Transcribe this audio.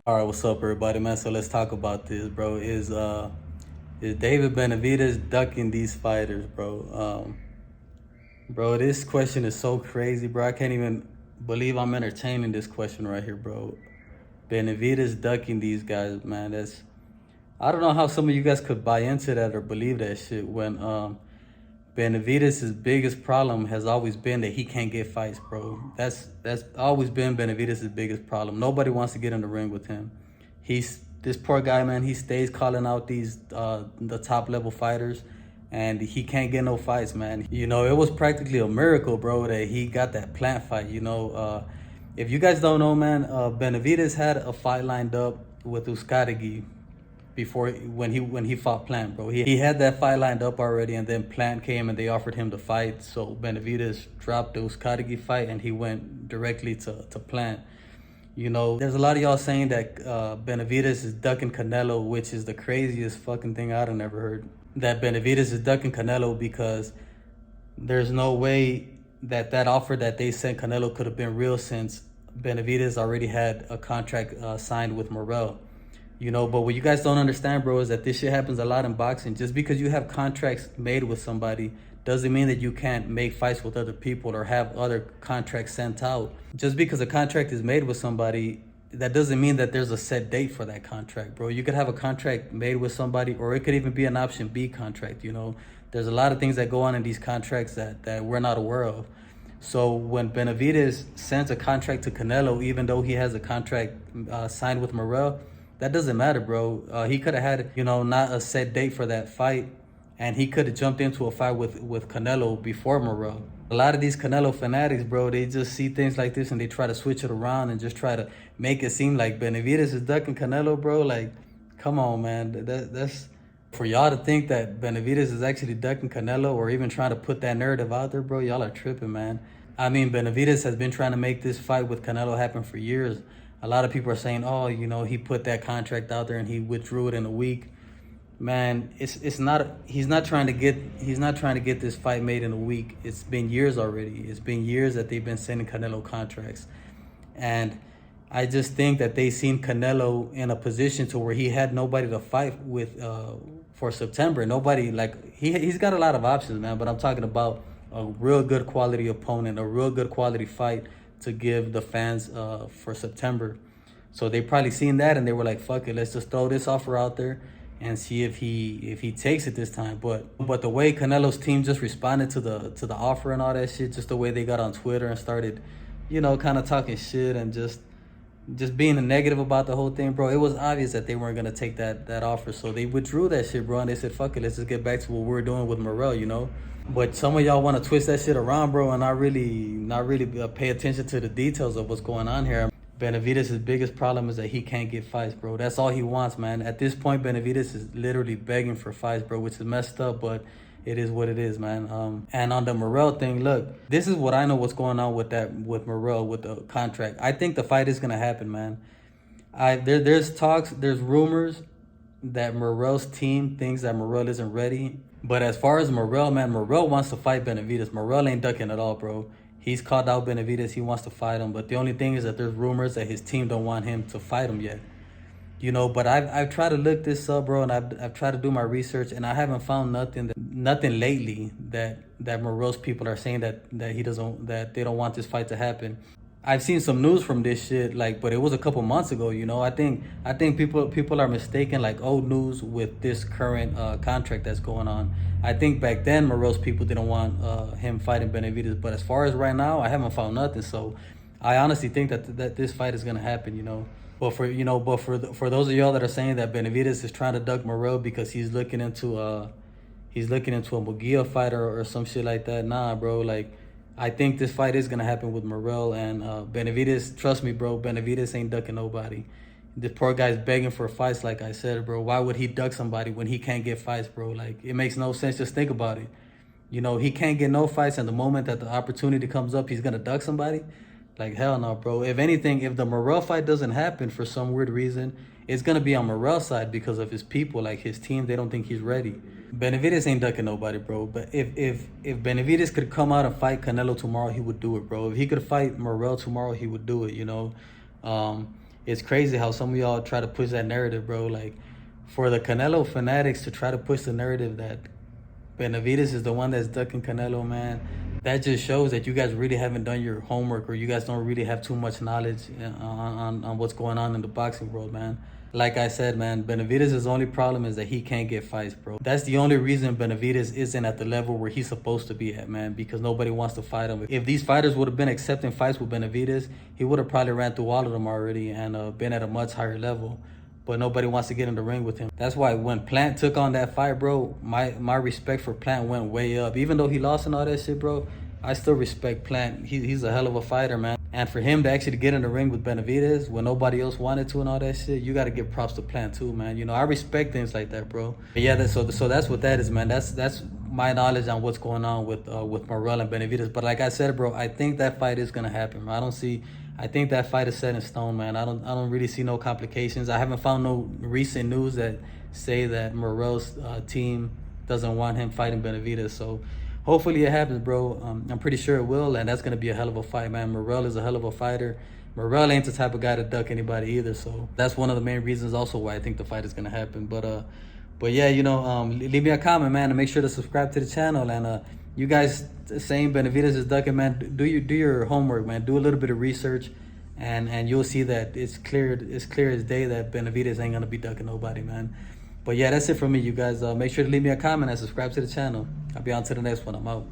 All right, what's up, everybody, man? So let's talk about this, bro. Is David Benavidez ducking these fighters, bro? Bro, this question is so crazy, bro. I can't even believe I'm entertaining this question right here, bro. Benavidez ducking these guys, man. That's I don't know how some of you guys could buy into that or believe that shit when Benavidez' biggest problem has always been that he can't get fights, bro. That's always been Benavidez' biggest problem. Nobody wants to get in the ring with him. He's this poor guy, man. He stays calling out these the top level fighters, and he can't get no fights, man. You know, it was practically a miracle, bro, that he got that plant fight. If you guys don't know, man, Benavidez had a fight lined up with Uskadegi before when he fought Plant, bro. He had that fight lined up already, and then Plant came and they offered him the fight. So Benavidez dropped the Uskadegi fight and he went directly to Plant. You know, there's a lot of y'all saying that Benavidez is ducking Canelo, which is the craziest fucking thing I've ever heard. That Benavidez is ducking Canelo because there's no way that offer that they sent Canelo could have been real, since Benavidez already had a contract signed with Morrell. But what you guys don't understand, bro, is that this shit happens a lot in boxing. Just because you have contracts made with somebody doesn't mean that you can't make fights with other people or have other contracts sent out. Just because a contract is made with somebody, that doesn't mean that there's a set date for that contract, bro. You could have a contract made with somebody, or it could even be an option B contract. There's a lot of things that go on in these contracts that we're not aware of. So when Benavidez sends a contract to Canelo, even though he has a contract signed with Morrell, that doesn't matter, bro. He could have had, not a set date for that fight, and he could have jumped into a fight with Canelo before Morrell. A lot of these Canelo fanatics, bro, they just see things like this and they try to switch it around and just try to make it seem like Benavidez is ducking Canelo, bro. Like, come on, man. That's for y'all to think that Benavidez is actually ducking Canelo or even trying to put that narrative out there, bro. Y'all are tripping, man. I mean, Benavidez has been trying to make this fight with Canelo happen for years. A lot of people are saying, oh, he put that contract out there and he withdrew it in a week. Man, it's not. He's not trying to get this fight made in a week. It's been years already. It's been years that they've been sending Canelo contracts, and I just think that they seen Canelo in a position to where he had nobody to fight with for September. Nobody, like he's got a lot of options, man. But I'm talking about a real good quality opponent, a real good quality fight to give the fans for September. So they probably seen that and they were like, fuck it, let's just throw this offer out there and see if he takes it this time. But the way Canelo's team just responded to the offer and all that shit, just the way they got on Twitter and started, kind of talking shit and just being negative about the whole thing, bro, it was obvious that they weren't gonna take that offer. So they withdrew that shit, bro, and they said, fuck it, let's just get back to what we're doing with Morrell. But some of y'all want to twist that shit around, bro, and not really pay attention to the details of what's going on here. Benavidez' biggest problem is that he can't get fights, bro. That's all he wants, man. At this point, Benavidez is literally begging for fights, bro, which is messed up, but it is what it is, man. And on the Morrell thing, look, this is what I know what's going on with Morrell, with the contract. I think the fight is gonna happen, man. There's talks, there's rumors that Morrell's team thinks that Morrell isn't ready. But as far as Morrell, man, Morrell wants to fight Benavidez. Morrell ain't ducking at all, bro. He's called out Benavidez. He wants to fight him. But the only thing is that there's rumors that his team don't want him to fight him yet. But I've tried to look this up, bro, and I've tried to do my research, and I haven't found nothing lately that Morrell's people are saying that they don't want this fight to happen. I've seen some news from this shit, but it was a couple months ago. I think people are mistaken like old news with this current contract that's going on. I think back then Morrell's people didn't want him fighting Benavidez, but as far as right now, I haven't found nothing. So I honestly think that this fight is gonna happen. But for those of y'all that are saying that Benavidez is trying to duck Morrell because he's looking into a Mugia fight or some shit like that, nah, bro. I think this fight is gonna happen with Morrell and Benavidez. Trust me, bro. Benavidez ain't ducking nobody. This poor guy's begging for fights, like I said, bro. Why would he duck somebody when he can't get fights, bro? It makes no sense. Just think about it. He can't get no fights, and the moment that the opportunity comes up, he's gonna duck somebody. Hell no, bro. If anything, if the Morrell fight doesn't happen for some weird reason, it's gonna be on Morrell's side because of his people, like his team. They don't think he's ready. Benavidez ain't ducking nobody, bro. But if Benavidez could come out and fight Canelo tomorrow, he would do it, bro. If he could fight Morrell tomorrow, he would do it. it's crazy how some of y'all try to push that narrative, bro. Like, for the Canelo fanatics to try to push the narrative that Benavidez is the one that's ducking Canelo, man, that just shows that you guys really haven't done your homework, or you guys don't really have too much knowledge on what's going on in the boxing world, man. Like I said, man, Benavidez' only problem is that he can't get fights, bro. That's the only reason Benavidez isn't at the level where he's supposed to be at, man, because nobody wants to fight him. If these fighters would have been accepting fights with Benavidez, he would have probably ran through all of them already and been at a much higher level. But nobody wants to get in the ring with him. That's why when Plant took on that fight, bro, my respect for Plant went way up. Even though he lost and all that shit, bro, I still respect Plant. He's a hell of a fighter, man. And for him to actually get in the ring with Benavidez when nobody else wanted to and all that shit, you got to give props to Plant too, man. You know, I respect things like that, bro. But yeah, so that's what that is, man. That's my knowledge on what's going on with Morrell and Benavidez. But like I said, bro, I think that fight is gonna happen. I think that fight is set in stone, man. I don't really see no complications. I haven't found no recent news that say that Morrell's team doesn't want him fighting Benavidez. So hopefully it happens, bro. I'm pretty sure it will, and that's gonna be a hell of a fight, man. Morrell is a hell of a fighter. Morrell ain't the type of guy to duck anybody either. So that's one of the main reasons also why I think the fight is gonna happen. But yeah, you know, leave me a comment, man, and make sure to subscribe to the channel. And you guys saying Benavidez is ducking, man, do your homework, man. Do a little bit of research, and you'll see that it's clear as day that Benavidez ain't gonna be ducking nobody, man. But yeah, that's it for me, you guys. Make sure to leave me a comment and subscribe to the channel. I'll be on to the next one. I'm out.